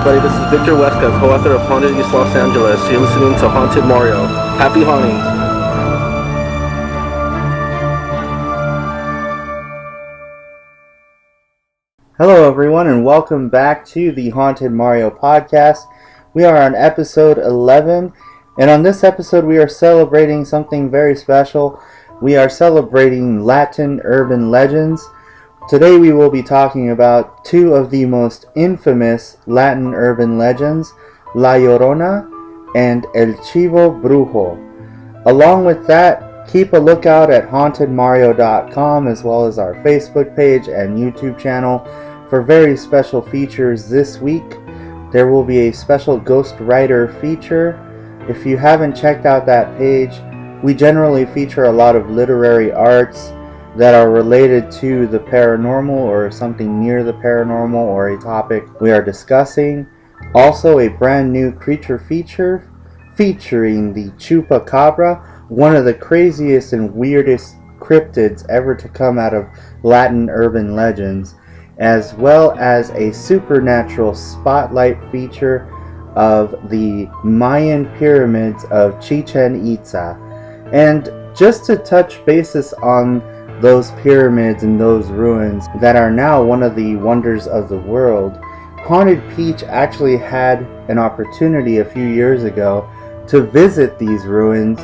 everybody, this is Victor Huesca, co-author of Haunted East Los Angeles. You're listening to Haunted Mario. Happy hauntings! Hello everyone and welcome back to the Haunted Mario podcast. We are on episode 11, and on this episode we are celebrating something very special. We are celebrating Latin urban legends. Today we will be talking about two of the most infamous Latin urban legends, La Llorona and El Chivo Brujo. Along with that, keep a lookout at hauntedmario.com as well as our Facebook page and YouTube channel for very special features this week. There will be a special Ghost Writer feature. If you haven't checked out that page, we generally feature a lot of literary arts that are related to the paranormal or something near the paranormal or a topic we are discussing. Also a brand new creature feature featuring the Chupacabra, one of the craziest and weirdest cryptids ever to come out of Latin urban legends, as well as a supernatural spotlight feature of the Mayan pyramids of Chichen Itza. And just to touch basis on those pyramids and those ruins that are now one of the wonders of the world, Haunted Peach actually had an opportunity a few years ago to visit these ruins.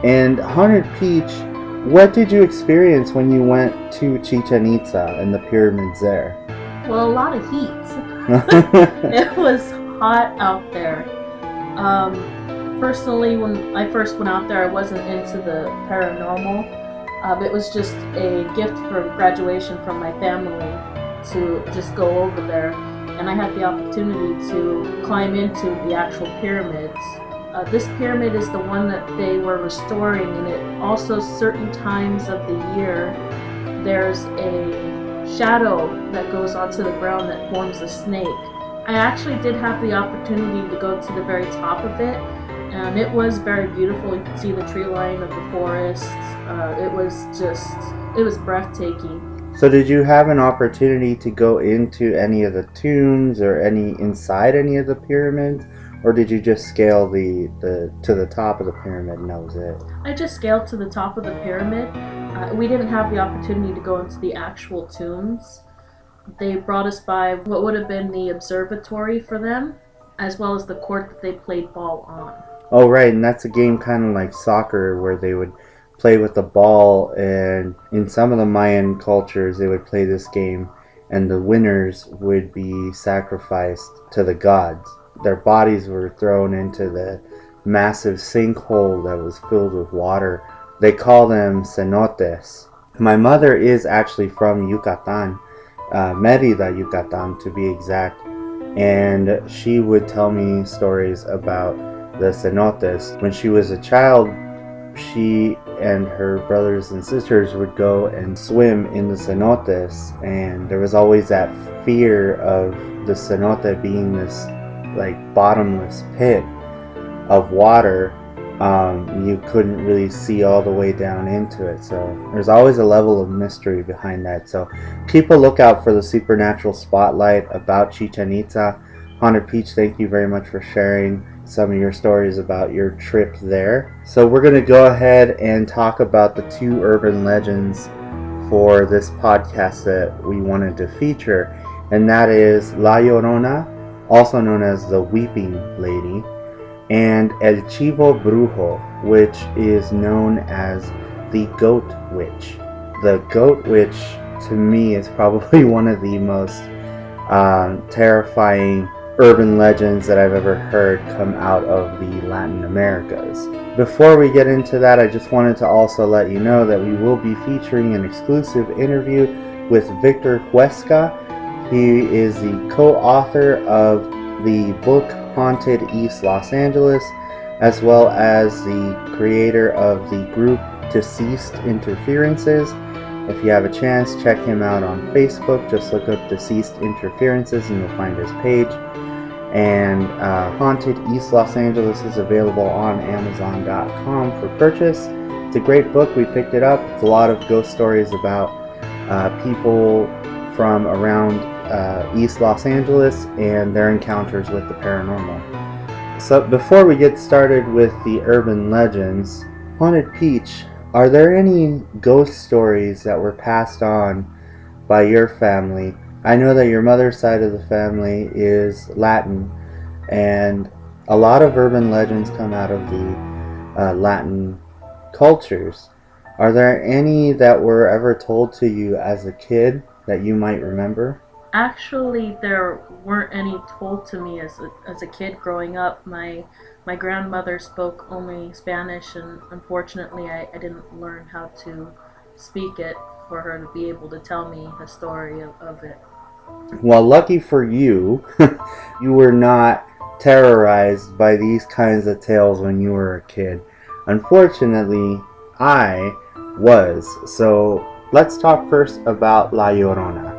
And Haunted Peach, what did you experience when you went to Chichen Itza and the pyramids there? Well, a lot of heat. It was hot out there. Personally, when I first went out there, I wasn't into the paranormal. It was just a gift for graduation from my family to just go over there, and I had the opportunity to climb into the actual pyramids. This pyramid is the one that they were restoring, and it also certain times of the year there's a shadow that goes onto the ground that forms a snake. I actually did have the opportunity to go to the very top of it, and it was very beautiful. You could see the tree line of the forest. It was breathtaking. So did you have an opportunity to go into any of the tombs or inside any of the pyramids, or did you just scale to the top of the pyramid and that was it? I just scaled to the top of the pyramid. We didn't have the opportunity to go into the actual tombs. They brought us by what would have been the observatory for them, as well as the court that they played ball on. Oh right, and that's a game kind of like soccer where they would play with the ball, and in some of the Mayan cultures they would play this game and the winners would be sacrificed to the gods. Their bodies were thrown into the massive sinkhole that was filled with water. They call them cenotes. My mother is actually from Yucatan, Mérida, Yucatan to be exact, and she would tell me stories about the cenotes. When she was a child, she and her brothers and sisters would go and swim in the cenotes, and there was always that fear of the cenote being this like bottomless pit of water. You couldn't really see all the way down into it, so there's always a level of mystery behind that. So keep a lookout for the supernatural spotlight about Chichen Itza. Haunted Peach, thank you very much for sharing some of your stories about your trip there. So we're going to go ahead and talk about the two urban legends for this podcast that we wanted to feature, and that is La Llorona, also known as the Weeping Lady, and El Chivo Brujo, which is known as the Goat Witch. The Goat Witch, to me, is probably one of the most terrifying urban legends that I've ever heard come out of the Latin Americas. Before we get into that, I just wanted to also let you know that we will be featuring an exclusive interview with Victor Huesca. He is the co-author of the book Haunted East Los Angeles, as well as the creator of the group Deceased Interferences. If you have a chance, check him out on Facebook. Just look up Deceased Interferences and you'll find his page. And Haunted East Los Angeles is available on Amazon.com for purchase. It's a great book. We picked it up. It's a lot of ghost stories about people from around East Los Angeles and their encounters with the paranormal. So before we get started with the urban legends, Haunted Peach, are there any ghost stories that were passed on by your family? I know that your mother's side of the family is Latin, and a lot of urban legends come out of the Latin cultures. Are there any that were ever told to you as a kid that you might remember? Actually, there weren't any told to me as a kid growing up. My grandmother spoke only Spanish, and unfortunately I didn't learn how to speak it for her to be able to tell me the story of it. Well, lucky for you, you were not terrorized by these kinds of tales when you were a kid. Unfortunately, I was. So let's talk first about La Llorona.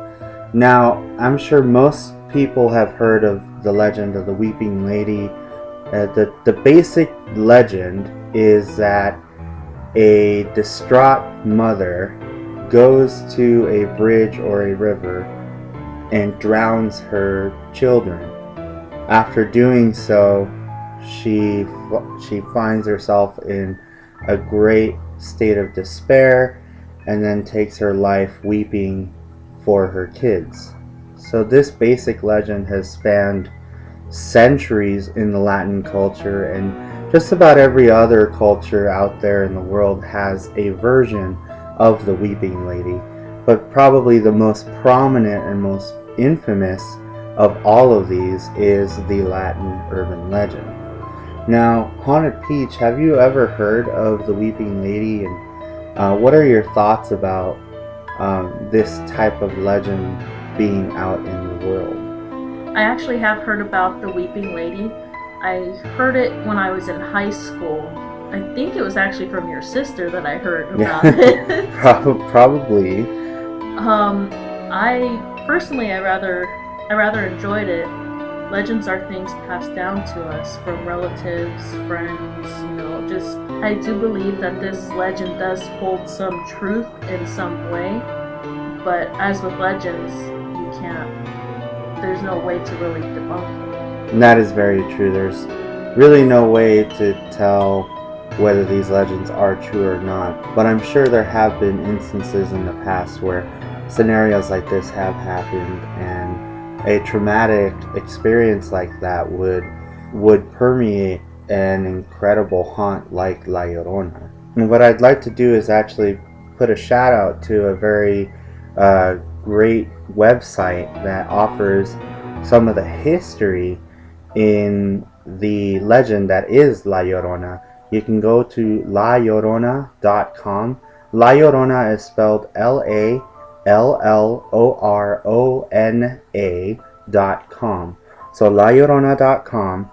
Now, I'm sure most people have heard of the legend of the Weeping Lady. The basic legend is that a distraught mother goes to a bridge or a river and drowns her children. After doing so, she finds herself in a great state of despair and then takes her life weeping for her kids. So this basic legend has spanned centuries in the Latin culture, and just about every other culture out there in the world has a version of the Weeping Lady. But probably the most prominent and most infamous of all of these is the Latin urban legend. Now, Haunted Peach, have you ever heard of the Weeping Lady, and what are your thoughts about this type of legend being out in the world? I actually have heard about the Weeping Lady. I heard it when I was in high school. I think it was actually from your sister that I heard about it. Probably. I personally, I rather enjoyed it. Legends are things passed down to us from relatives, friends, just I do believe that this legend does hold some truth in some way, but as with legends, there's no way to really debunk it. And that is very true. There's really no way to tell whether these legends are true or not, but I'm sure there have been instances in the past where scenarios like this have happened, and a traumatic experience like that would permeate an incredible haunt like La Llorona. And what I'd like to do is actually put a shout out to a very great website that offers some of the history in the legend that is La Llorona. You can go to layllorona.com. La Llorona is spelled LALLORONA.com. So layllorona.com,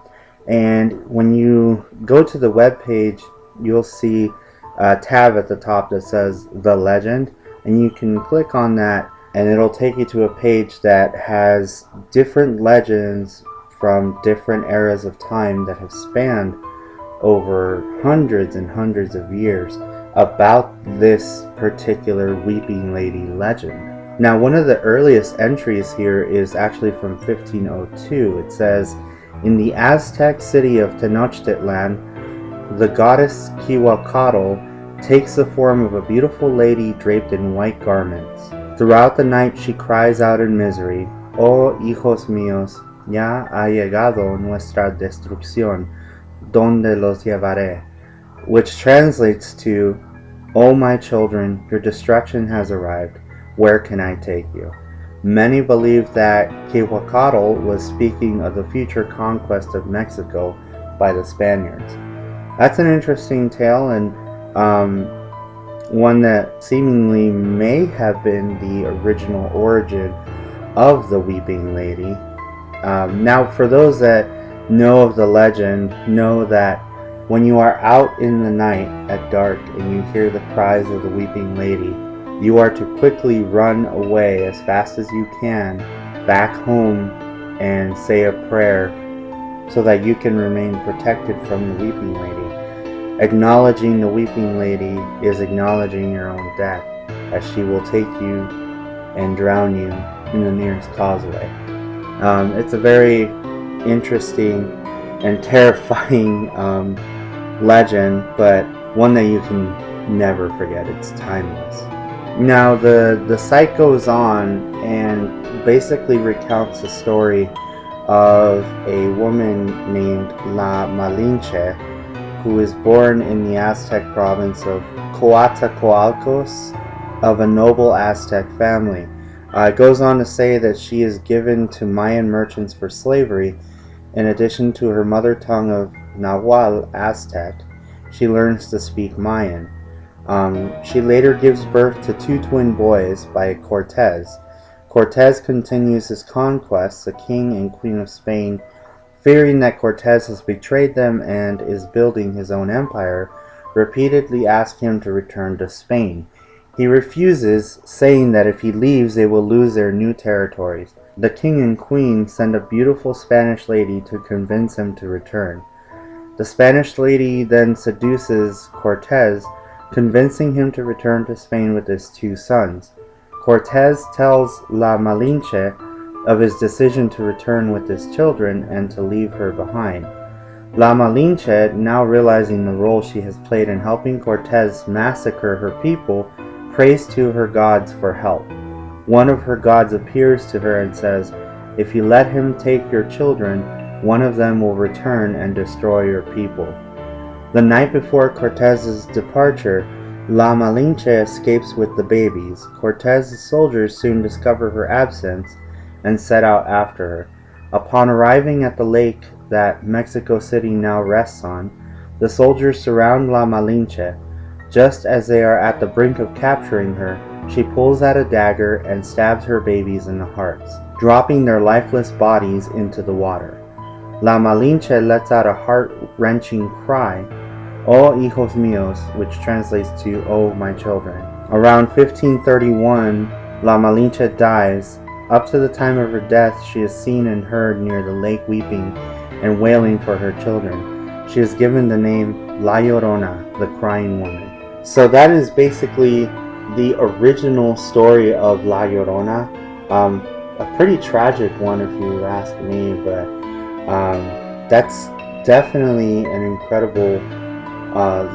and when you go to the web page, you'll see a tab at the top that says The Legend, and you can click on that and it'll take you to a page that has different legends from different eras of time that have spanned over hundreds and hundreds of years about this particular Weeping Lady legend. Now, one of the earliest entries here is actually from 1502. It says, "In the Aztec city of Tenochtitlan, the goddess Cihuacatl takes the form of a beautiful lady draped in white garments. Throughout the night she cries out in misery, 'Oh, hijos míos, ya ha llegado nuestra destrucción, donde los llevaré?' which translates to, 'Oh my children, your destruction has arrived. Where can I take you?' Many believe that Cihuacatl was speaking of the future conquest of Mexico by the Spaniards." That's an interesting tale, and one that seemingly may have been the original origin of the Weeping Lady. Now, for those that know of the legend, know that when you are out in the night at dark and you hear the cries of the Weeping Lady, you are to quickly run away as fast as you can back home and say a prayer so that you can remain protected from the Weeping Lady. Acknowledging the Weeping Lady is acknowledging your own death, as she will take you and drown you in the nearest causeway. It's a very interesting and terrifying legend, but one that you can never forget. It's timeless. Now the site goes on and basically recounts the story of a woman named La Malinche, who is born in the Aztec province of Coatzacoalcos of a noble Aztec family. It goes on to say that she is given to Mayan merchants for slavery. In addition to her mother tongue of Nahuatl Aztec, she learns to speak Mayan. She later gives birth to 2 twin boys by Cortez. Cortez continues his conquests. The king and queen of Spain, fearing that Cortez has betrayed them and is building his own empire, repeatedly ask him to return to Spain. He refuses, saying that if he leaves they will lose their new territories. The king and queen send a beautiful Spanish lady to convince him to return. The Spanish lady then seduces Cortez, convincing him to return to Spain with his 2 sons. Cortez tells La Malinche of his decision to return with his children and to leave her behind. La Malinche, now realizing the role she has played in helping Cortez massacre her people, prays to her gods for help. One of her gods appears to her and says, "If you let him take your children, one of them will return and destroy your people." The night before Cortez's departure, La Malinche escapes with the babies. Cortez's soldiers soon discover her absence and set out after her. Upon arriving at the lake that Mexico City now rests on, the soldiers surround La Malinche. Just as they are at the brink of capturing her, she pulls out a dagger and stabs her babies in the hearts, dropping their lifeless bodies into the water. La Malinche lets out a heart-wrenching cry, "O hijos míos," which translates to "O my children." Around 1531, La Malinche dies. Up to the time of her death, she is seen and heard near the lake weeping and wailing for her children. She is given the name La Llorona, the crying woman. So that is basically the original story of La Llorona. A pretty tragic one if you ask me, but that's definitely an incredible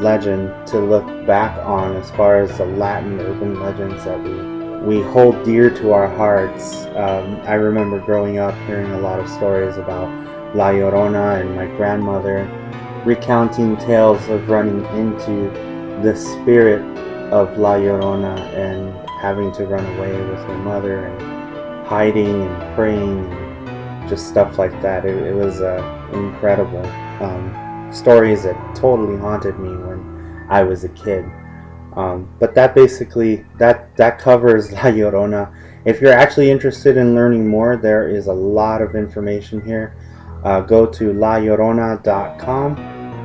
legend to look back on as far as the Latin urban legends that we hold dear to our hearts. I remember growing up hearing a lot of stories about La Llorona and my grandmother recounting tales of running into the spirit of La Llorona and having to run away with her mother and hiding and praying and just stuff like that. It was incredible. Stories that totally haunted me when I was a kid. But that basically, that covers La Llorona. If you're actually interested in learning more, there is a lot of information here. Go to layllorona.com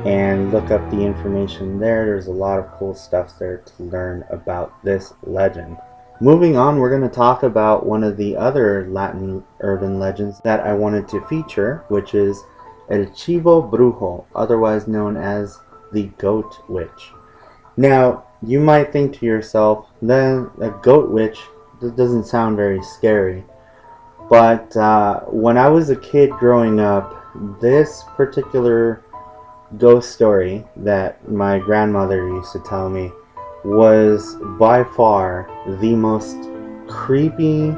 and look up the information there. There's a lot of cool stuff there to learn about this legend. Moving on, we're going to talk about one of the other Latin urban legends that I wanted to feature, which is El Chivo Brujo, otherwise known as the Goat Witch. Now, you might think to yourself, then a goat witch, that doesn't sound very scary. But when I was a kid growing up, this particular ghost story that my grandmother used to tell me was by far the most creepy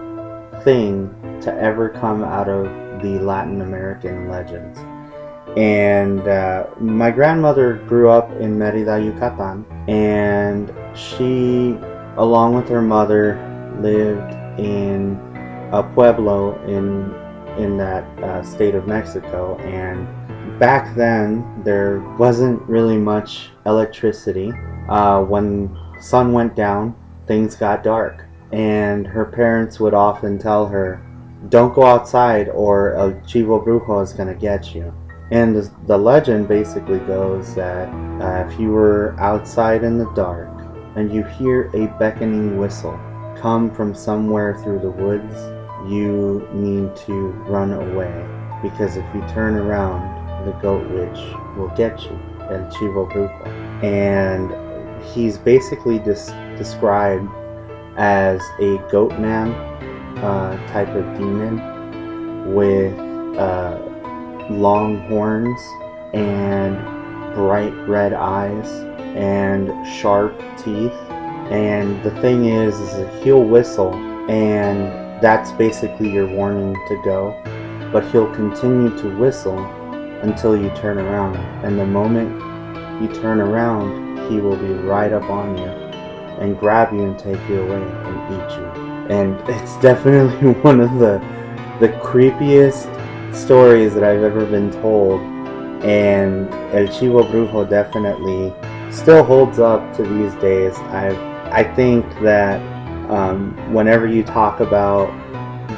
thing to ever come out of the Latin American legends. And my grandmother grew up in Merida, Yucatan, and she, along with her mother, lived in a pueblo in that state of Mexico. And back then there wasn't really much electricity. When sun went down, things got dark, and her parents would often tell her, "Don't go outside or El Chivo Brujo is gonna get you." And the legend basically goes that if you were outside in the dark and you hear a beckoning whistle come from somewhere through the woods, you need to run away, because if you turn around, the goat witch will get you, El Chivo Brujo. And he's basically described as a goat man type of demon with long horns and bright red eyes and sharp teeth. And the thing is he'll whistle, and that's basically your warning to go. But he'll continue to whistle until you turn around. And the moment you turn around, he will be right up on you and grab you and take you away and eat you. And it's definitely one of the creepiest stories that I've ever been told. And El Chivo Brujo definitely still holds up to these days. I think that whenever you talk about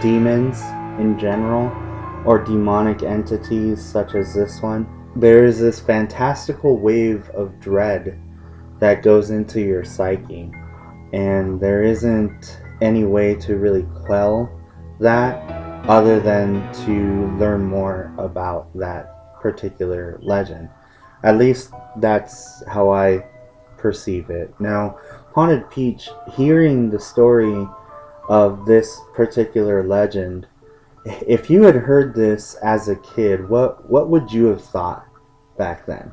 demons in general, or demonic entities such as this one, there is this fantastical wave of dread that goes into your psyche, and there isn't any way to really quell that other than to learn more about that particular legend. At least that's how I perceive it. Now, Haunted Peach, hearing the story of this particular legend, if you had heard this as a kid, what would you have thought back then?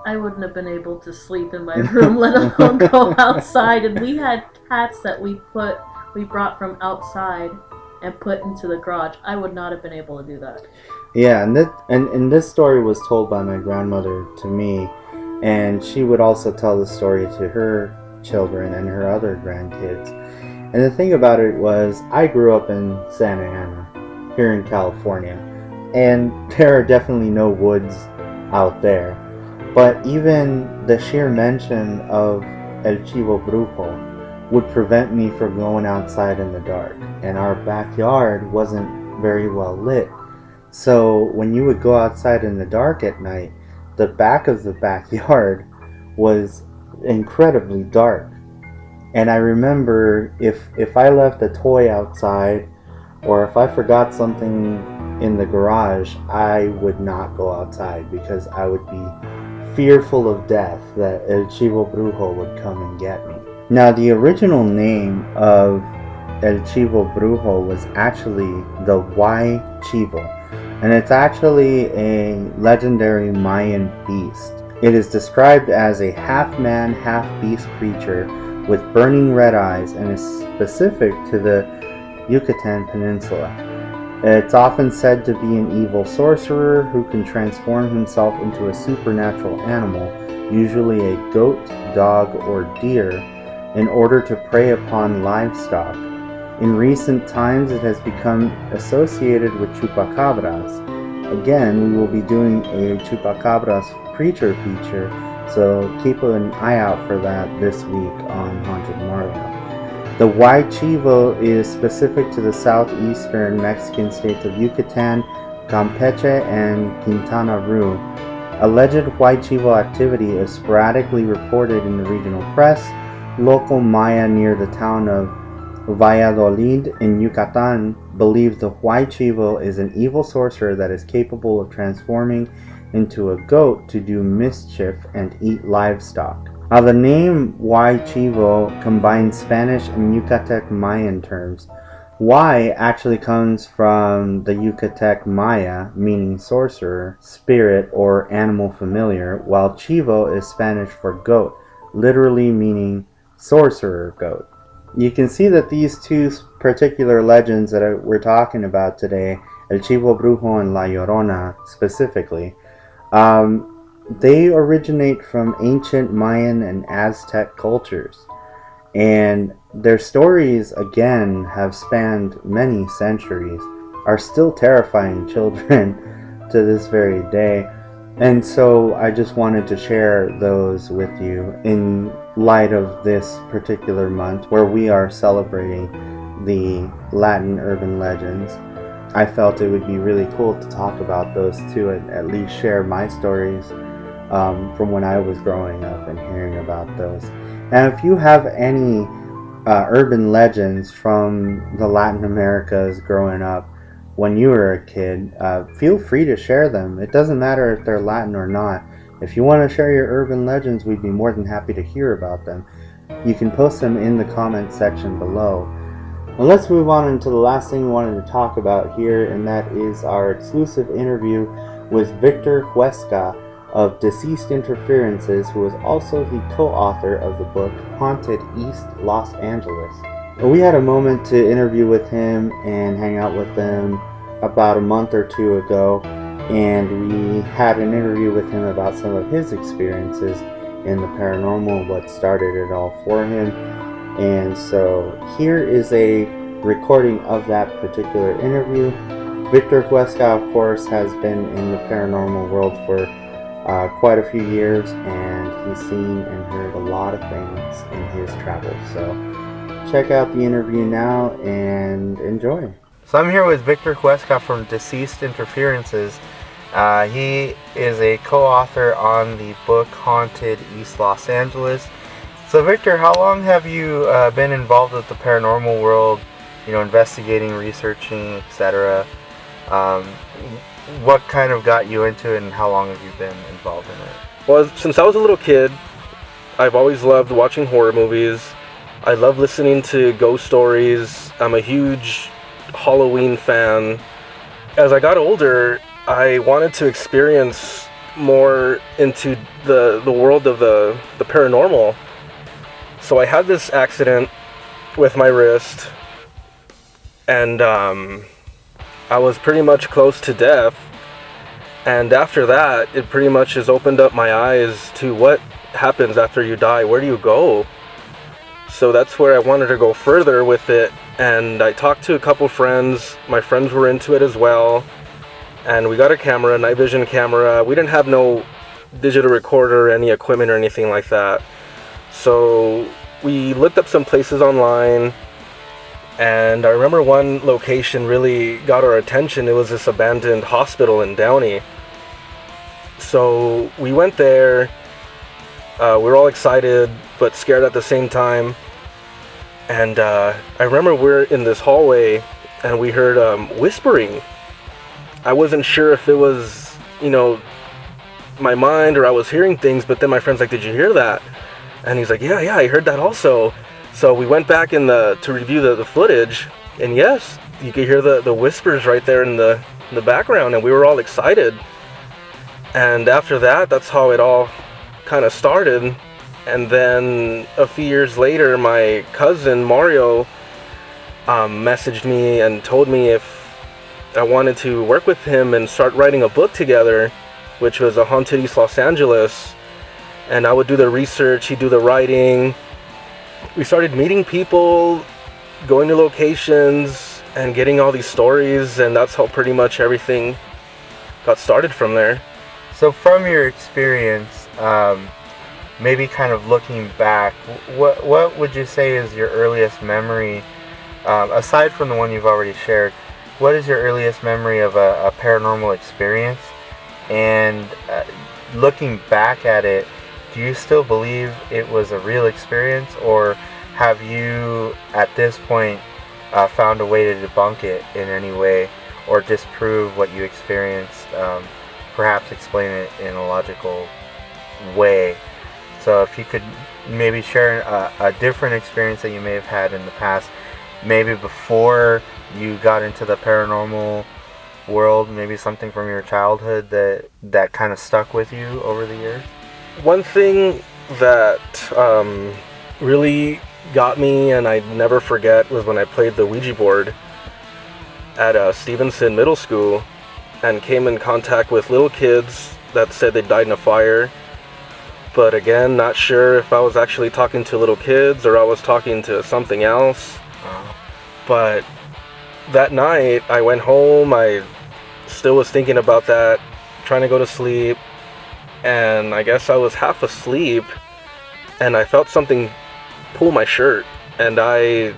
I wouldn't have been able to sleep in my room, let alone go outside. And we had cats that we brought from outside and put into the garage. I would not have been able to do that. Yeah, and this story was told by my grandmother to me, and she would also tell the story to her children and her other grandkids. And the thing about it was, I grew up in Santa Ana, here in California, and there are definitely no woods out there. But even the sheer mention of El Chivo Brujo would prevent me from going outside in the dark. And our backyard wasn't very well lit. So when you would go outside in the dark at night, the back of the backyard was incredibly dark. And I remember if I left a toy outside, or if I forgot something in the garage, I would not go outside because I would be fearful of death, that El Chivo Brujo would come and get me. Now, the original name of El Chivo Brujo was actually the Y Chivo, and it's actually a legendary Mayan beast. It is described as a half-man, half-beast creature with burning red eyes, and is specific to the Yucatan Peninsula. It's often said to be an evil sorcerer who can transform himself into a supernatural animal, usually a goat, dog, or deer, in order to prey upon livestock. In recent times, it has become associated with chupacabras. Again, we will be doing a chupacabras creature feature, so keep an eye out for that this week on Haunted Mario. The Y Chivo is specific to the southeastern Mexican states of Yucatan, Campeche, and Quintana Roo. Alleged Y Chivo activity is sporadically reported in the regional press. Local Maya near the town of Valladolid in Yucatan believe the Y Chivo is an evil sorcerer that is capable of transforming into a goat to do mischief and eat livestock. Now, the name Y Chivo combines Spanish and Yucatec Mayan terms. Y actually comes from the Yucatec Maya, meaning sorcerer, spirit, or animal familiar, while Chivo is Spanish for goat, literally meaning sorcerer goat. You can see that these two particular legends that we're talking about today, El Chivo Brujo and La Llorona specifically, they originate from ancient Mayan and Aztec cultures, and their stories, again, have spanned many centuries, are still terrifying children to this very day. And so I just wanted to share those with you in light of this particular month where we are celebrating the Latin urban legends. I felt it would be really cool to talk about those too, and at least share my stories from when I was growing up and hearing about those. And if you have any urban legends from the Latin Americas growing up when you were a kid, feel free to share them. It doesn't matter if they're Latin or not. If you want to share your urban legends, we'd be more than happy to hear about them. You can post them in the comment section below. And let's move on into the last thing we wanted to talk about here, and that is our exclusive interview with Victor Huesca of Deceased Interferences, who is also the co-author of the book Haunted East Los Angeles. We had a moment to interview with him and hang out with him about a month or two ago, and we had an interview with him about some of his experiences in the paranormal, what started it all for him. And so here is a recording of that particular interview. Victor Huesca, of course, has been in the paranormal world for quite a few years, and he's seen and heard a lot of things in his travels. So check out the interview now and enjoy. So I'm here with Victor Huesca from Deceased Interferences. He is a co-author on the book Haunted East Los Angeles. So Victor, how long have you been involved with the paranormal world, investigating, researching, etc.? What kind of got you into it, and how long have you been involved in it? Well, since I was a little kid, I've always loved watching horror movies. I love listening to ghost stories. I'm a huge Halloween fan. As I got older, I wanted to experience more into the world of the paranormal. So I had this accident with my wrist, and I was pretty much close to death. And after that, it pretty much has opened up my eyes to what happens after you die. Where do you go? So that's where I wanted to go further with it. And I talked to a couple friends. My friends were into it as well. And we got a camera, a night vision camera. We didn't have no digital recorder, any equipment or anything like that. So we looked up some places online, and I remember one location really got our attention. It was this abandoned hospital in Downey. So we went there. We were all excited but scared at the same time. And I remember we're in this hallway and we heard whispering. I wasn't sure if it was, my mind or I was hearing things, but then my friend's like, "Did you hear that?" And he's like, yeah, I heard that also. So we went back to review the footage, and yes, you could hear the whispers right there in the background, and we were all excited. And after that, that's how it all kind of started. And then a few years later, my cousin Mario messaged me and told me if I wanted to work with him and start writing a book together, which was a Haunted East Los Angeles. And I would do the research, he'd do the writing. We started meeting people, going to locations, and getting all these stories, and that's how pretty much everything got started from there. So from your experience, maybe kind of looking back, what would you say is your earliest memory, aside from the one you've already shared, what is your earliest memory of a paranormal experience? And looking back at it, do you still believe it was a real experience, or have you, at this point, found a way to debunk it in any way, or disprove what you experienced, perhaps explain it in a logical way? So if you could maybe share a different experience that you may have had in the past, maybe before you got into the paranormal world, maybe something from your childhood that kind of stuck with you over the years? One thing that really got me and I never forget was when I played the Ouija board at Stevenson Middle School and came in contact with little kids that said they died in a fire. But again, not sure if I was actually talking to little kids or I was talking to something else. But that night I went home, I still was thinking about that, trying to go to sleep. And I guess I was half asleep and I felt something pull my shirt and I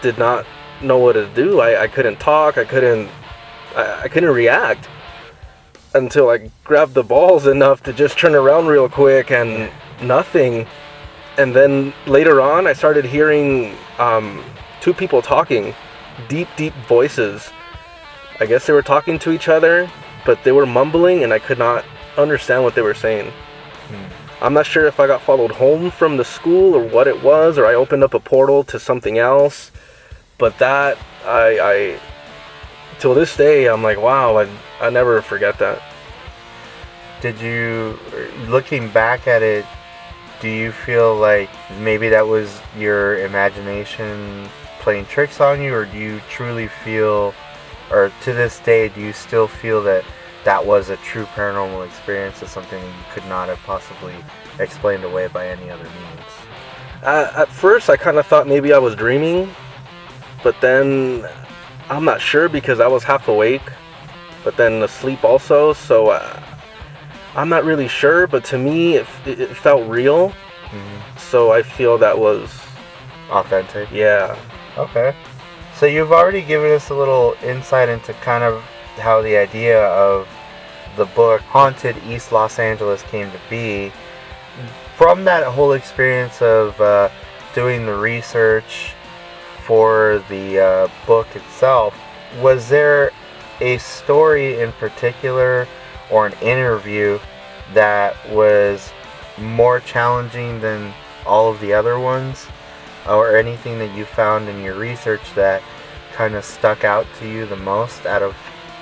did not know what to do. I couldn't talk, I couldn't react until I grabbed the balls enough to just turn around real quick and nothing. And then later on I started hearing two people talking, deep voices. I guess they were talking to each other, but they were mumbling and I could not understand what they were saying. I'm not sure if I got followed home from the school or what it was, or I opened up a portal to something else, But that, I till this day, I'm like, wow, I never forget that. Did you, looking back at it, do you feel like maybe that was your imagination playing tricks on you, or do you truly feel, or to this day, do you still feel that that was a true paranormal experience, as something that you could not have possibly explained away by any other means? At first, I kind of thought maybe I was dreaming, but then I'm not sure because I was half awake, but then asleep also, so I'm not really sure, but to me, it felt real. Mm-hmm. So I feel that was Authentic? Yeah. Okay. So you've already given us a little insight into kind of how the idea of the book Haunted East Los Angeles came to be. From that whole experience of doing the research for the book itself, was there a story in particular or an interview that was more challenging than all of the other ones, or anything that you found in your research that kind of stuck out to you the most out of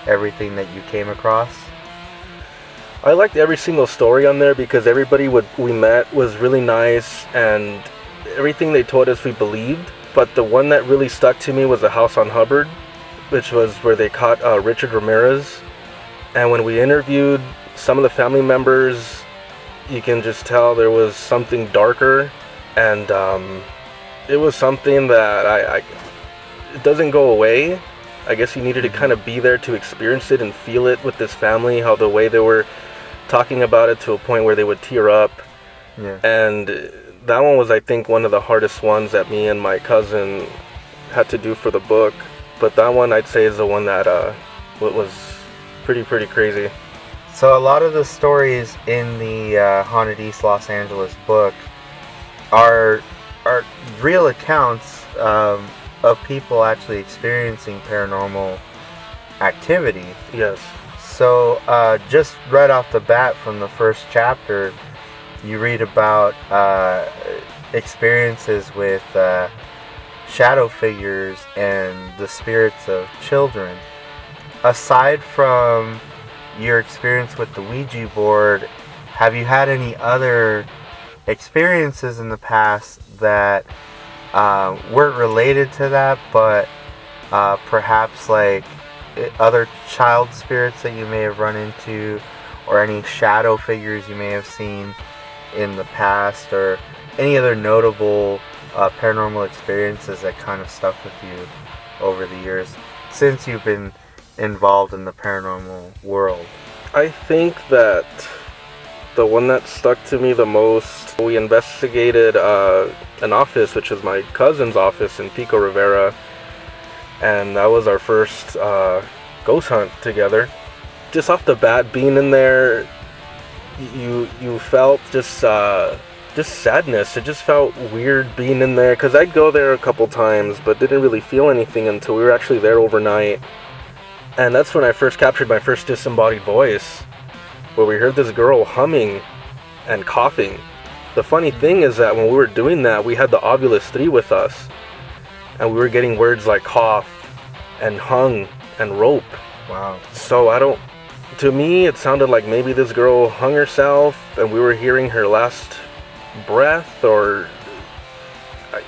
everything that you came across? I liked every single story on there because everybody we met was really nice, and everything they told us we believed. But the one that really stuck to me was the house on Hubbard, which was where they caught Richard Ramirez. And when we interviewed some of the family members, you can just tell there was something darker, and it was something that it doesn't go away. I guess you needed to kind of be there to experience it and feel it with this family, how the way they were talking about it to a point where they would tear up. Yeah. And that one was, I think, one of the hardest ones that me and my cousin had to do for the book. But that one, I'd say, is the one that was pretty crazy. So a lot of the stories in the Haunted East Los Angeles book are real accounts of people actually experiencing paranormal activity. Yes. So just right off the bat from the first chapter, you read about experiences with shadow figures and the spirits of children. Aside from your experience with the Ouija board, have you had any other experiences in the past that weren't related to that, but perhaps like other child spirits that you may have run into, or any shadow figures you may have seen in the past, or any other notable paranormal experiences that kind of stuck with you over the years since you've been involved in the paranormal world? I think that the one that stuck to me the most, we investigated an office, which is my cousin's office in Pico Rivera, and that was our first ghost hunt together. Just off the bat, being in there, you felt just sadness. It just felt weird being in there, because I'd go there a couple times but didn't really feel anything until we were actually there overnight. And that's when I first captured my first disembodied voice, where we heard this girl humming and coughing. The funny thing is that when we were doing that, we had the Ovilus 3 with us, and we were getting words like cough and hung and rope. Wow. So to me, it sounded like maybe this girl hung herself and we were hearing her last breath, or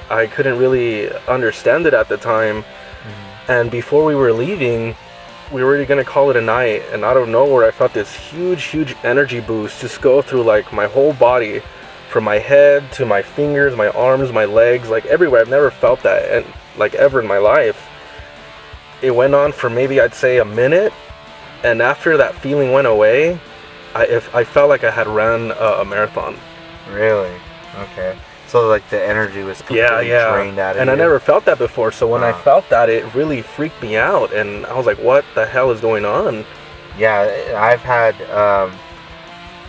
I couldn't really understand it at the time. Mm-hmm. And before we were leaving, we were already going to call it a night, and out of nowhere I felt this huge energy boost just go through like my whole body, from my head to my fingers, my arms, my legs, like everywhere. I've never felt that, and like ever in my life. It went on for maybe, I'd say, a minute, and after that feeling went away, I felt like I had run a marathon. Really? Okay. So like the energy was completely drained out of you. And I never felt that before, so when I felt that, it really freaked me out, and I was like, what the hell is going on? Yeah, I've had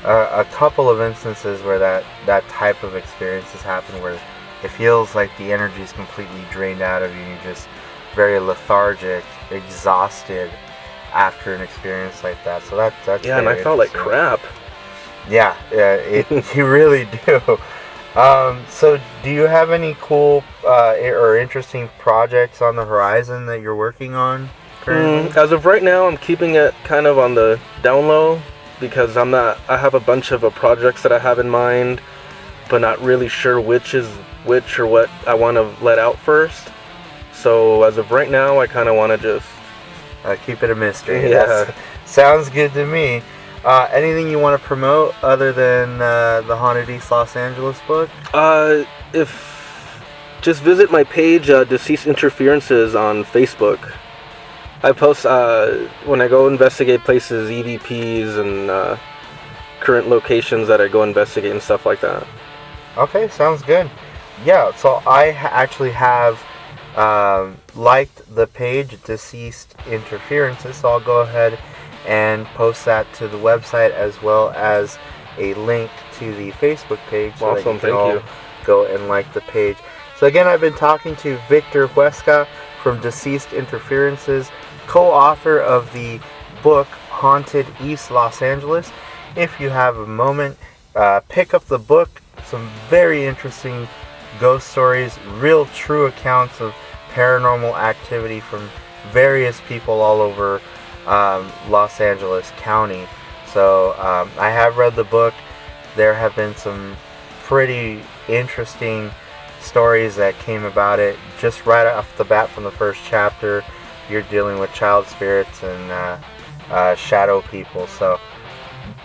a couple of instances where that type of experience has happened, where it feels like the energy is completely drained out of you, and you're just very lethargic, exhausted after an experience like that. So that's and I felt like crap. Yeah, you really do. So do you have any cool or interesting projects on the horizon that you're working on currently? As of right now, I'm keeping it kind of on the down low because I have a bunch of projects that I have in mind, but not really sure which is which or what I want to let out first. So as of right now, I kind of want to just Keep it a mystery. Yeah. Sounds good to me. Anything you want to promote other than the Haunted East Los Angeles book? If just visit my page, Deceased Interferences on Facebook. I post when I go investigate places, EVPs and current locations that I go investigate and stuff like that. Okay, sounds good. Yeah, so I actually have liked the page Deceased Interferences, so I'll go ahead and post that to the website as well as a link to the Facebook page so Awesome, that you can thank all you. go and like the page. So again, I've been talking to Victor Huesca from Deceased Interferences, co-author of the book Haunted East Los Angeles. If you have a moment, pick up the book. Some very interesting ghost stories, real true accounts of paranormal activity from various people all over Los Angeles County. So I have read the book. There have been some pretty interesting stories that came about it. Just right off the bat from the first chapter, you're dealing with child spirits and shadow people. So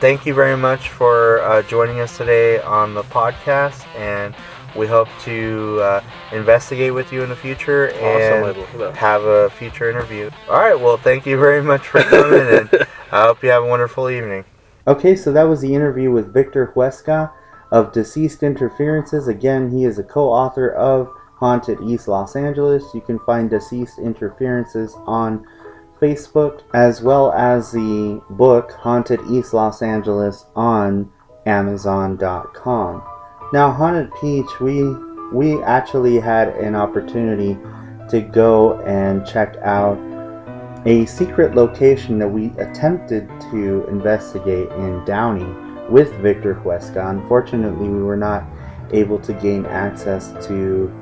thank you very much for joining us today on the podcast, and we hope to investigate with you in the future and have a future interview. All right, well, thank you very much for coming, and I hope you have a wonderful evening. Okay, so that was the interview with Victor Huesca of Deceased Interferences. Again, he is a co-author of Haunted East Los Angeles. You can find Deceased Interferences on Facebook, as well as the book Haunted East Los Angeles on Amazon.com. Now, Haunted Peach, we actually had an opportunity to go and check out a secret location that we attempted to investigate in Downey with Victor Huesca. Unfortunately, we were not able to gain access to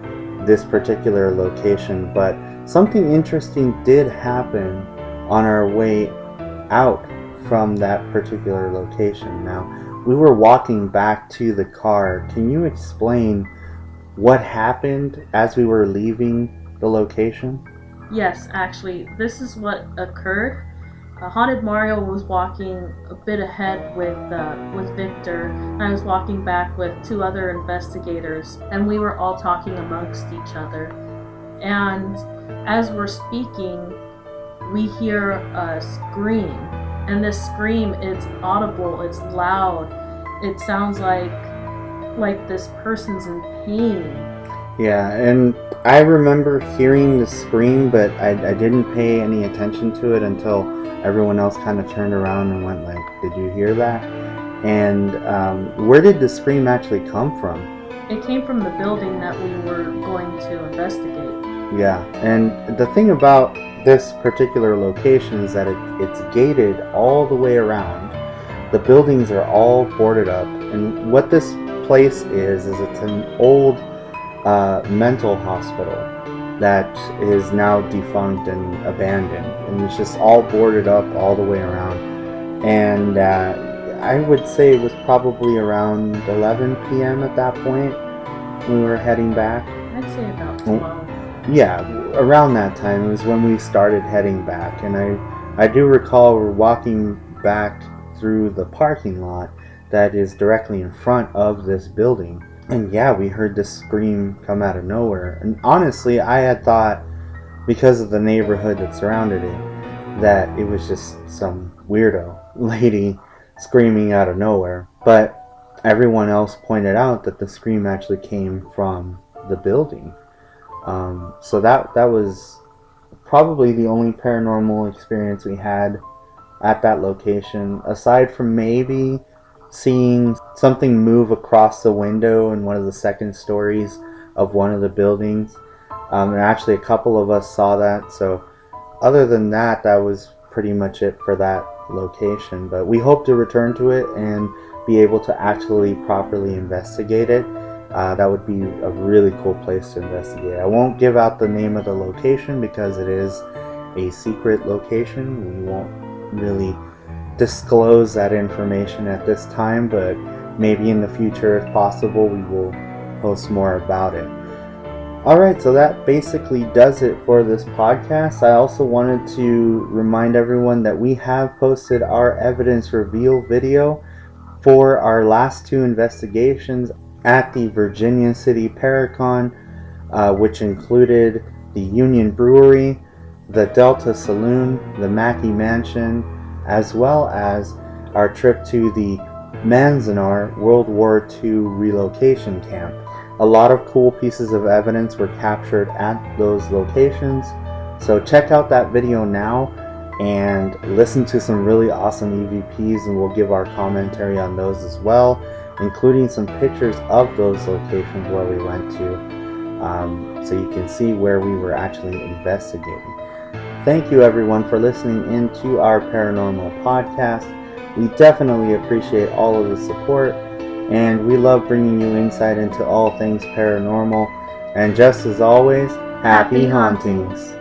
this particular location, but something interesting did happen on our way out from that particular location. Now, we were walking back to the car. Can you explain what happened as we were leaving the location? Yes, actually, this is what occurred. Haunted Mario was walking a bit ahead with Victor, and I was walking back with two other investigators, and we were all talking amongst each other. And as we're speaking, we hear a scream, and this scream, it's audible, it's loud, it sounds like this person's in pain. Yeah, and I remember hearing the scream, but I didn't pay any attention to it until everyone else kind of turned around and went like, "Did you hear that?" And where did the scream actually come from? It came from the building that we were going to investigate. Yeah, and the thing about this particular location is that it's gated all the way around. The buildings are all boarded up, and what this place is it's an old mental hospital that is now defunct and abandoned, and it's just all boarded up all the way around. And I would say it was probably around 11 p.m. at that point when we were heading back. I'd say about 12. Yeah, around that time was when we started heading back, and I do recall we're walking back through the parking lot that is directly in front of this building. And yeah, we heard this scream come out of nowhere. And honestly, I had thought, because of the neighborhood that surrounded it, that it was just some weirdo lady screaming out of nowhere. But everyone else pointed out that the scream actually came from the building. So that was probably the only paranormal experience we had at that location, aside from maybe seeing something move across the window in one of the second stories of one of the buildings. And actually a couple of us saw that. So other than that, that was pretty much it for that location. But we hope to return to it and be able to actually properly investigate it that would be a really cool place to investigate. I won't give out the name of the location because it is a secret location. We won't really disclose that information at this time, but maybe in the future, if possible, we will post more about it. Alright, so that basically does it for this podcast. I also wanted to remind everyone that we have posted our evidence reveal video for our last two investigations at the Virginia City Paracon, which included the Union Brewery, the Delta Saloon, the Mackey Mansion, as well as our trip to the Manzanar World War II relocation camp. A lot of cool pieces of evidence were captured at those locations, so check out that video now and listen to some really awesome EVPs, and we'll give our commentary on those as well, including some pictures of those locations where we went to, so you can see where we were actually investigating. Thank you everyone for listening in to our paranormal podcast. We definitely appreciate all of the support, and we love bringing you insight into all things paranormal. And just as always, happy hauntings.